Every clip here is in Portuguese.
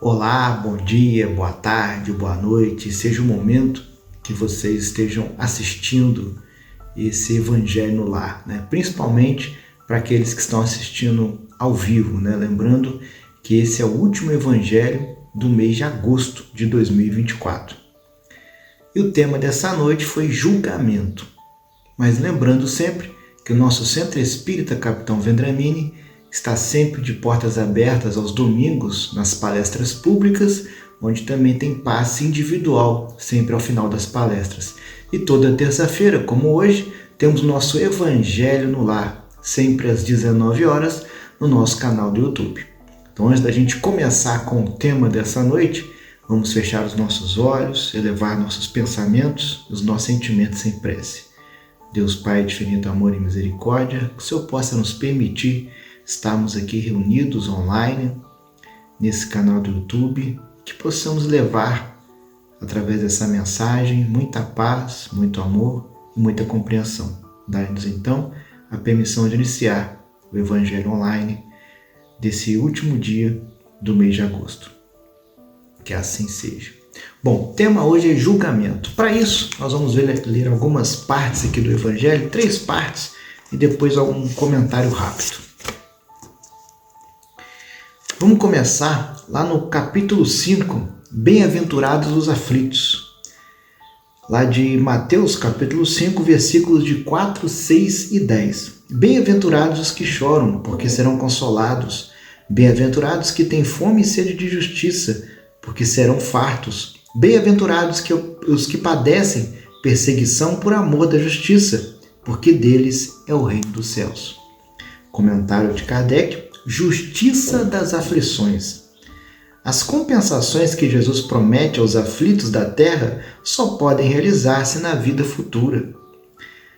Olá, bom dia, boa tarde, boa noite, seja o momento que vocês estejam assistindo esse Evangelho no Lar, né? Principalmente para aqueles que estão assistindo ao vivo, né? Lembrando que esse é o último Evangelho do mês de agosto de 2024. E o tema dessa noite foi julgamento. Mas lembrando sempre que o nosso Centro Espírita Capitão Vendramini está sempre de portas abertas aos domingos nas palestras públicas, onde também tem passe individual, sempre ao final das palestras. E toda terça-feira, como hoje, temos nosso Evangelho no Lar, sempre às 19 horas, no nosso canal do YouTube. Então, antes da gente começar com o tema dessa noite, vamos fechar os nossos olhos, elevar nossos pensamentos, os nossos sentimentos em prece. Deus Pai de infinito amor e misericórdia, que o Senhor possa nos permitir estarmos aqui reunidos online, nesse canal do YouTube, que possamos levar, através dessa mensagem, muita paz, muito amor e muita compreensão. Dai-nos então a permissão de iniciar o Evangelho online desse último dia do mês de agosto. Que assim seja. Bom, o tema hoje é julgamento. Para isso, nós vamos ler algumas partes aqui do Evangelho, 3 partes, e depois algum comentário rápido. Vamos começar lá no capítulo 5, Bem-aventurados os aflitos. Lá de Mateus, capítulo 5, versículos de 4, 6 e 10. Bem-aventurados os que choram, porque serão consolados. Bem-aventurados que têm fome e sede de justiça, porque serão fartos. Bem-aventurados os que padecem perseguição por amor da justiça, porque deles é o reino dos céus. Comentário de Kardec: justiça das aflições. As compensações que Jesus promete aos aflitos da terra só podem realizar-se na vida futura.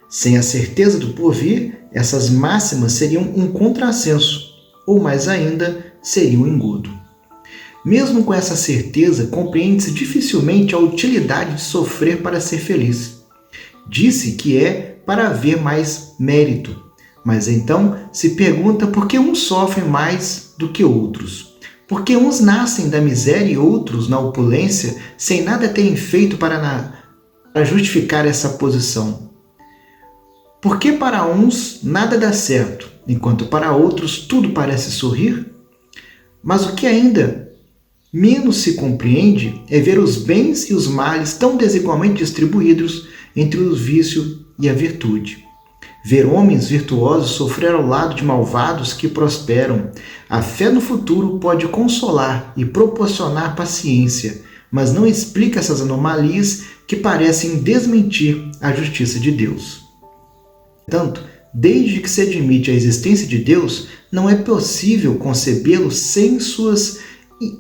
Sem a certeza do porvir, essas máximas seriam um contrassenso, ou mais ainda, seriam um engodo. Mesmo com essa certeza, compreende-se dificilmente a utilidade de sofrer para ser feliz. Disse que é para haver mais mérito, mas então se pergunta por que uns sofrem mais do que outros. Por que uns nascem da miséria e outros na opulência, sem nada terem feito para justificar essa posição? Por que para uns nada dá certo, enquanto para outros tudo parece sorrir? Mas o que ainda menos se compreende é ver os bens e os males tão desigualmente distribuídos entre o vício e a virtude. Ver homens virtuosos sofrer ao lado de malvados que prosperam. A fé no futuro pode consolar e proporcionar paciência, mas não explica essas anomalias que parecem desmentir a justiça de Deus. Portanto, desde que se admite a existência de Deus, não é possível concebê-lo sem suas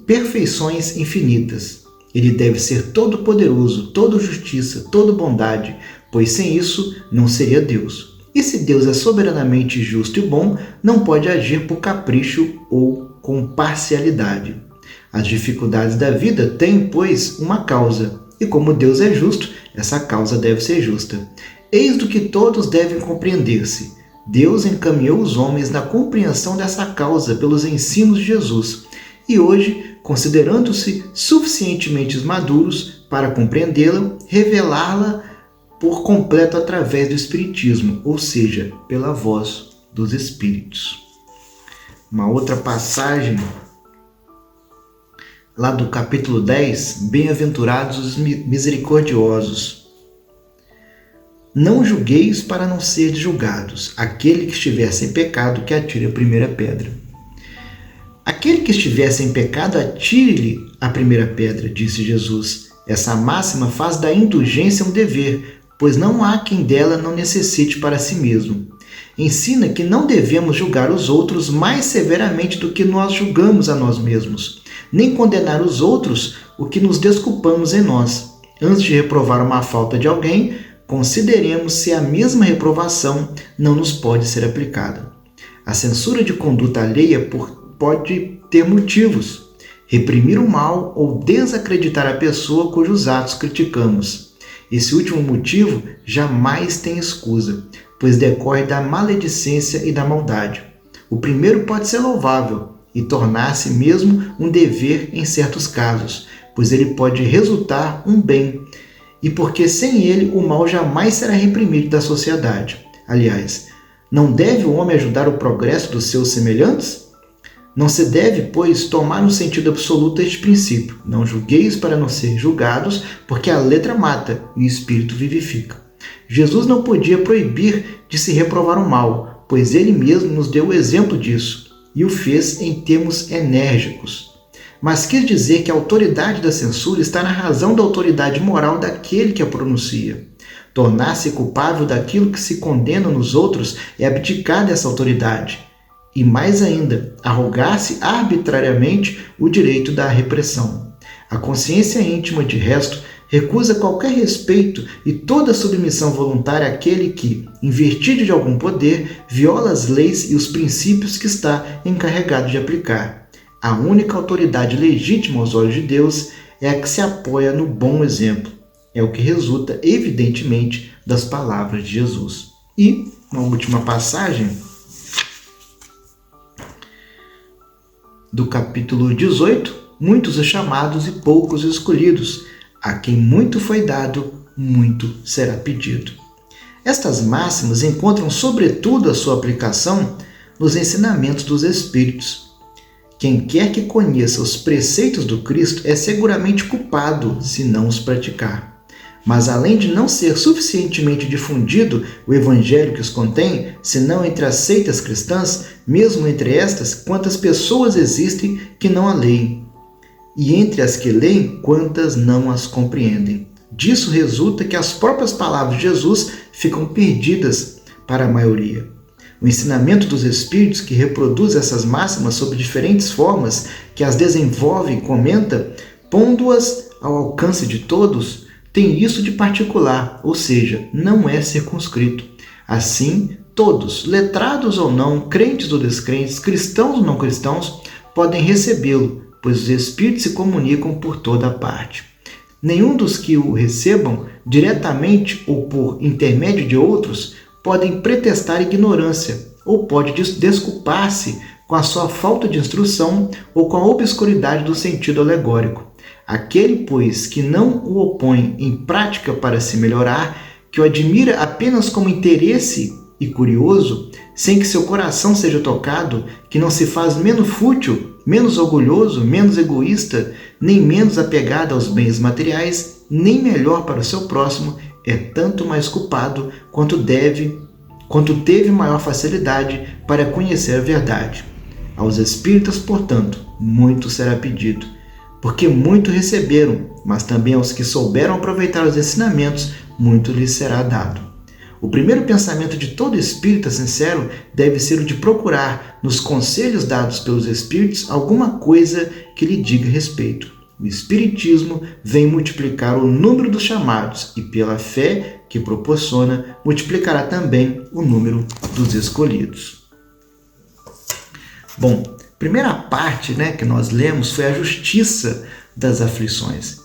perfeições infinitas. Ele deve ser todo-poderoso, todo justiça, todo bondade, pois sem isso não seria Deus. E se Deus é soberanamente justo e bom, não pode agir por capricho ou com parcialidade. As dificuldades da vida têm, pois, uma causa, e como Deus é justo, essa causa deve ser justa. Eis do que todos devem compreender-se. Deus encaminhou os homens na compreensão dessa causa pelos ensinos de Jesus, e hoje, considerando-se suficientemente maduros para compreendê-la, revelá-la por completo através do Espiritismo, ou seja, pela voz dos Espíritos. Uma outra passagem, lá do capítulo 10, Bem-aventurados os misericordiosos. Não julgueis para não ser julgados. Aquele que estiver sem pecado, que atire a primeira pedra. Aquele que estiver sem pecado, atire-lhe a primeira pedra, disse Jesus. Essa máxima faz da indulgência um dever, pois não há quem dela não necessite para si mesmo. Ensina que não devemos julgar os outros mais severamente do que nós julgamos a nós mesmos, nem condenar os outros o que nos desculpamos em nós. Antes de reprovar uma falta de alguém, consideremos se a mesma reprovação não nos pode ser aplicada. A censura de conduta alheia pode ter motivos: reprimir o mal ou desacreditar a pessoa cujos atos criticamos. Esse último motivo jamais tem escusa, pois decorre da maledicência e da maldade. O primeiro pode ser louvável, e tornar-se mesmo um dever em certos casos, pois ele pode resultar um bem, e porque sem ele o mal jamais será reprimido da sociedade. Aliás, não deve o homem ajudar o progresso dos seus semelhantes? Não se deve, pois, tomar no sentido absoluto este princípio. Não julgueis para não ser julgados, porque a letra mata e o espírito vivifica. Jesus não podia proibir de se reprovar o mal, pois ele mesmo nos deu o exemplo disso, e o fez em termos enérgicos. Mas quis dizer que a autoridade da censura está na razão da autoridade moral daquele que a pronuncia. Tornar-se culpável daquilo que se condena nos outros é abdicar dessa autoridade. E mais ainda, arrogar-se arbitrariamente o direito da repressão. A consciência íntima, de resto, recusa qualquer respeito e toda submissão voluntária àquele que, em virtude de algum poder, viola as leis e os princípios que está encarregado de aplicar. A única autoridade legítima aos olhos de Deus é a que se apoia no bom exemplo. É o que resulta, evidentemente, das palavras de Jesus. E, uma última passagem, do capítulo 18, muitos os chamados e poucos os escolhidos. A quem muito foi dado, muito será pedido. Estas máximas encontram sobretudo a sua aplicação nos ensinamentos dos Espíritos. Quem quer que conheça os preceitos do Cristo é seguramente culpado se não os praticar. Mas além de não ser suficientemente difundido o evangelho que os contém, senão entre as seitas cristãs, mesmo entre estas, quantas pessoas existem que não a leem? E entre as que leem, quantas não as compreendem? Disso resulta que as próprias palavras de Jesus ficam perdidas para a maioria. O ensinamento dos Espíritos, que reproduz essas máximas sob diferentes formas, que as desenvolve e comenta, pondo-as ao alcance de todos, tem isso de particular, ou seja, não é circunscrito. Assim, todos, letrados ou não, crentes ou descrentes, cristãos ou não cristãos, podem recebê-lo, pois os Espíritos se comunicam por toda a parte. Nenhum dos que o recebam, diretamente ou por intermédio de outros, podem pretextar ignorância, ou pode desculpar-se com a sua falta de instrução ou com a obscuridade do sentido alegórico. Aquele, pois, que não o opõe em prática para se melhorar, que o admira apenas como interesse e curioso, sem que seu coração seja tocado, que não se faz menos fútil, menos orgulhoso, menos egoísta, nem menos apegado aos bens materiais, nem melhor para o seu próximo, é tanto mais culpado quanto teve maior facilidade para conhecer a verdade. Aos espíritas, portanto, muito será pedido, porque muito receberam, mas também aos que souberam aproveitar os ensinamentos, muito lhes será dado. O primeiro pensamento de todo espírita sincero deve ser o de procurar, nos conselhos dados pelos espíritos, alguma coisa que lhe diga respeito. O espiritismo vem multiplicar o número dos chamados e, pela fé que proporciona, multiplicará também o número dos escolhidos. Bom, a primeira parte, que nós lemos foi a justiça das aflições.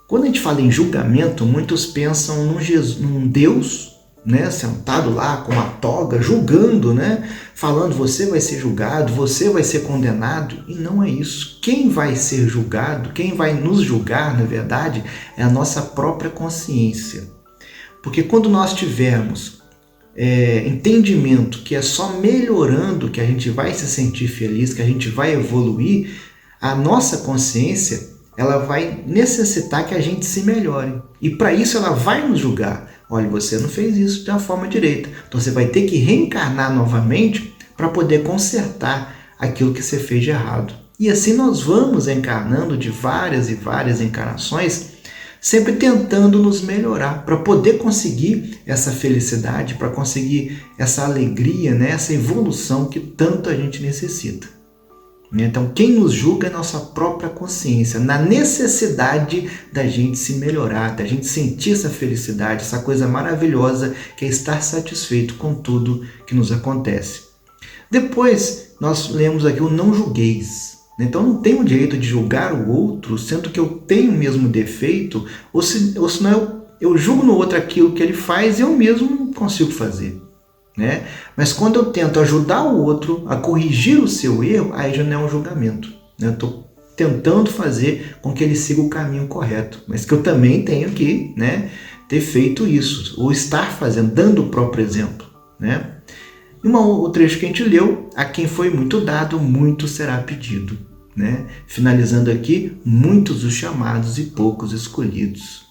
Quando a gente fala em julgamento, muitos pensam num Deus, sentado lá com uma toga, julgando, falando: você vai ser julgado, você vai ser condenado. E não é isso. Quem vai ser julgado, quem vai nos julgar, na verdade, é a nossa própria consciência. Porque quando nós tivermos entendimento que é só melhorando que a gente vai se sentir feliz, que a gente vai evoluir, a nossa consciência ela vai necessitar que a gente se melhore. E para isso ela vai nos julgar. Olha, você não fez isso de uma forma direita. Então você vai ter que reencarnar novamente para poder consertar aquilo que você fez de errado. E assim nós vamos encarnando de várias e várias encarnações, sempre tentando nos melhorar para poder conseguir essa felicidade, para conseguir essa alegria, essa evolução que tanto a gente necessita. Então, quem nos julga é a nossa própria consciência, na necessidade da gente se melhorar, da gente sentir essa felicidade, essa coisa maravilhosa que é estar satisfeito com tudo que nos acontece. Depois, nós lemos aqui o não julgueis. Então, eu não tenho o direito de julgar o outro, sendo que eu tenho o mesmo defeito, ou senão eu julgo no outro aquilo que ele faz e eu mesmo não consigo fazer. né? Mas quando eu tento ajudar o outro a corrigir o seu erro, aí já não é um julgamento, né? Eu estou tentando fazer com que ele siga o caminho correto, mas que eu também tenho que, né, ter feito isso, ou estar fazendo, dando o próprio exemplo, né? E o trecho que a gente leu, a quem foi muito dado, muito será pedido, né? Finalizando aqui, muitos os chamados e poucos escolhidos.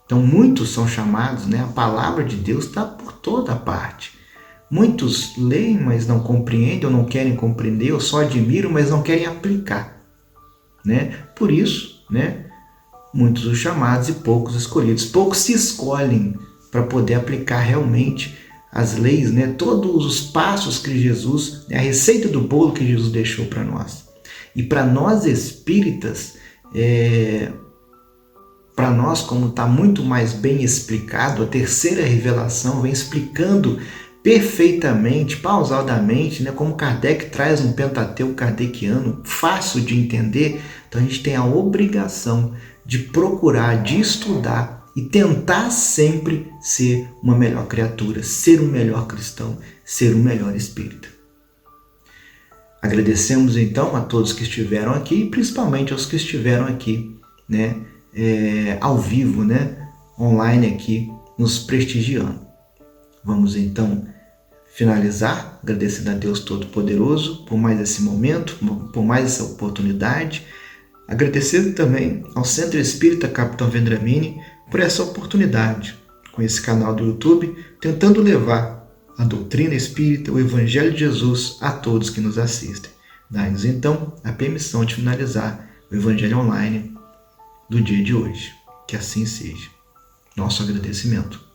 Então, muitos são chamados, né? A palavra de Deus está por toda parte. Muitos leem, mas não compreendem, ou não querem compreender, ou só admiram, mas não querem aplicar, né? Por isso, né? Muitos os chamados e poucos escolhidos. Poucos se escolhem para poder aplicar realmente as leis, né? Todos os passos que Jesus, a receita do bolo que Jesus deixou para nós. E para nós espíritas, para nós, como está muito mais bem explicado, a terceira revelação vem explicando perfeitamente, pausadamente, né, como Kardec traz um Pentateuco kardeciano fácil de entender. Então a gente tem a obrigação de procurar, de estudar e tentar sempre ser uma melhor criatura, ser um melhor cristão, ser um melhor espírita. Agradecemos então a todos que estiveram aqui, principalmente aos que estiveram aqui, né, ao vivo, né, online aqui, nos prestigiando. Vamos então finalizar, agradecendo a Deus Todo-Poderoso por mais esse momento, por mais essa oportunidade. Agradecendo também ao Centro Espírita Capitão Vendramini por essa oportunidade, com esse canal do YouTube, tentando levar a doutrina espírita, o Evangelho de Jesus a todos que nos assistem. Dá-nos então a permissão de finalizar o Evangelho Online do dia de hoje. Que assim seja. Nosso agradecimento.